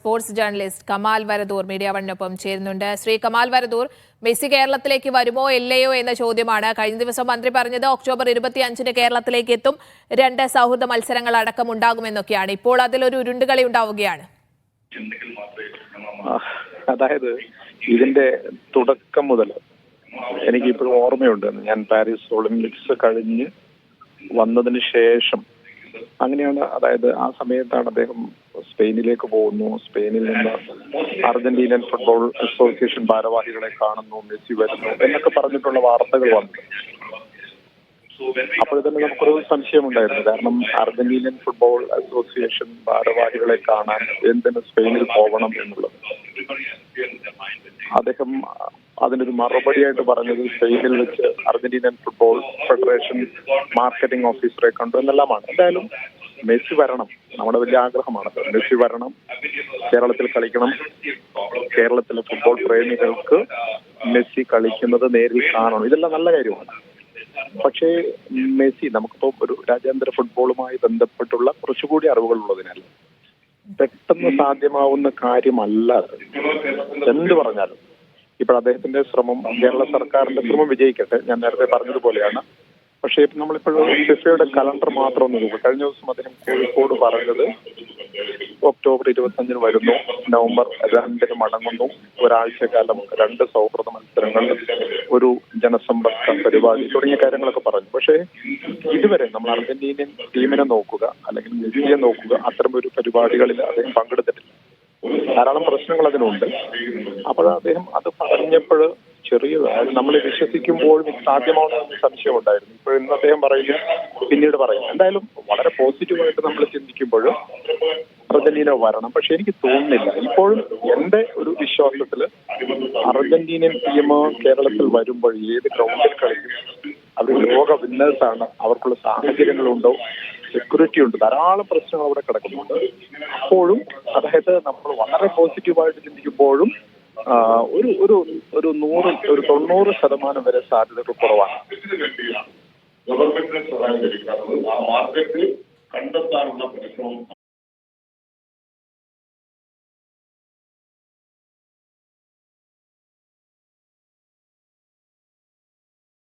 Sports journalist Kamal Varadoor media വണ്ണിനൊപ്പം ചേരുന്നുണ്ട്. Shri Kamal Varadoor, Messi കേരളത്തിലേക്ക് വരുമോ ഇല്ലയോ എന്ന ചോദ്യമാണ്. കഴിഞ്ഞ ദിവസം മന്ത്രി പറഞ്ഞത് ഒക്ടോബർ 25-ന് കേരളത്തിലേക്ക് എത്തും, 2 സൗഹൃദ മത്സരങ്ങൾ അടക്കം ഉണ്ടാകുമെന്നൊക്കെയാണ്. ഇപ്പോൾ അതിലൊരു ഉരുണ്ടുകളി ഉണ്ടാവുകയാണ്. അതായത് ഇതിന്റെ തുടക്കം മുതൽ എനിക്കിപ്പോഴും ഓർമ്മയുണ്ട്. ഞാൻ പാരീസ് ഒളിമ്പിക്സ് കഴിഞ്ഞ് വന്നതിന് ശേഷം അങ്ങനെയാണ്. അതായത് ആ സമയത്താണ് അദ്ദേഹം സ്പെയിനിലേക്ക് പോകുന്നു. സ്പെയിനിൽ നിന്ന് അർജന്റീനൻ ഫുട്ബോൾ അസോസിയേഷൻ ഭാരവാഹികളെ കാണുന്നു, മെസ്സി വരുന്നു എന്നൊക്കെ പറഞ്ഞിട്ടുള്ള വാർത്തകൾ വന്നു. അപ്പോൾ തന്നെ നമുക്കൊരു സംശയമുണ്ടായിരുന്നു. കാരണം അർജന്റീനൻ ഫുട്ബോൾ അസോസിയേഷൻ ഭാരവാഹികളെ കാണാൻ എന്തിന് സ്പെയിനിൽ പോകണം എന്നുള്ളത്. അദ്ദേഹം അതിനൊരു മറുപടിയായിട്ട് പറഞ്ഞത് സ്പെയിനിൽ വെച്ച് അർജന്റീനൻ ഫുട്ബോൾ ഫെഡറേഷൻ മാർക്കറ്റിംഗ് ഓഫീസറെ കണ്ടു എന്നെല്ലാമാണ്. എന്തായാലും മെസ്സി വരണം, നമ്മുടെ വലിയ ആഗ്രഹമാണത്. മെസ്സി വരണം, കേരളത്തിൽ കളിക്കണം. കേരളത്തിലെ ഫുട്ബോൾ പ്രേമികൾക്ക് മെസ്സി കളിക്കുന്നത് നേരിൽ കാണണം. ഇതെല്ലാം നല്ല കാര്യമാണ്. പക്ഷേ മെസ്സി, നമുക്കിപ്പോൾ ഒരു രാജ്യാന്തര ഫുട്ബോളുമായി ബന്ധപ്പെട്ടുള്ള കുറച്ചുകൂടി അറിവുകൾ ഉള്ളതിനാൽ പെട്ടെന്ന് സാധ്യമാവുന്ന കാര്യമല്ല. എന്ത് പറഞ്ഞാലും ഇപ്പോൾ അദ്ദേഹത്തിന്റെ ശ്രമം, കേരള സർക്കാരിന്റെ ശ്രമം വിജയിക്കട്ടെ. ഞാൻ നേരത്തെ പറഞ്ഞതുപോലെയാണ്. പക്ഷേ നമ്മളിപ്പോഴും ഫിഫയുടെ കലണ്ടർ മാത്രം ഒന്ന് നോക്കും. കഴിഞ്ഞ ദിവസം അദ്ദേഹം കോഴിക്കോട് പറഞ്ഞത് ഒക്ടോബർ 25-ന് വരുന്നു, നവംബർ 2-ന് മടങ്ങുന്നു, ഒരാഴ്ചക്കാലം 2 സൗഹൃദ മത്സരങ്ങൾ, ഒരു ജനസമ്പർക്ക പരിപാടി തുടങ്ങിയ കാര്യങ്ങളൊക്കെ പറഞ്ഞു. പക്ഷേ ഇതുവരെ നമ്മൾ അർജന്റീനിയൻ ടീമിനെ നോക്കുക, അല്ലെങ്കിൽ മെസ്സിയെ നോക്കുക, അത്തരം ഒരു പരിപാടികളിൽ അദ്ദേഹം പങ്കെടുത്തിട്ടില്ല. ധാരാളം പ്രശ്നങ്ങൾ അതിനുണ്ട്. അപ്പോൾ അദ്ദേഹം അത് പറഞ്ഞപ്പോൾ ചെറിയ നമ്മൾ വിശ്വസിക്കുമ്പോഴും ഇത് സാധ്യമാണെന്ന് സംശയം ഉണ്ടായിരുന്നു. ഇപ്പോൾ ഇന്ന് അദ്ദേഹം പറയുന്നു, പിന്നീട് പറയുന്നു. എന്തായാലും വളരെ പോസിറ്റീവായിട്ട് നമ്മൾ ചിന്തിക്കുമ്പോൾ അർജന്റീന വരണം. പക്ഷെ എനിക്ക് തോന്നുന്നില്ല, ഇപ്പോഴും എന്റെ ഒരു വിശ്വാസത്തില് അർജന്റീനിയൻ ടീം കേരളത്തിൽ വരുമ്പോൾ ഏത് ഗ്രൗണ്ടിൽ കളിക്കും, അവർ ലോക വിന്നേഴ്സാണ്, അവർക്കുള്ള സാഹചര്യങ്ങളുണ്ടോ, സെക്യൂരിറ്റി ഉണ്ട്, ധാരാളം പ്രശ്നങ്ങൾ അവിടെ കിടക്കുന്നുണ്ട്. അപ്പോഴും അതായത് നമ്മൾ വളരെ പോസിറ്റീവായിട്ട് ചിന്തിക്കുമ്പോഴും ഒരു 90% വരെ സാധ്യതകൾ കുറവാണ്. ഗവൺമെന്റിനെ സഹായം ലഭിക്കാത്തത് ആ മാർക്കറ്റ് കണ്ടെത്താനുള്ള പരിശ്രമം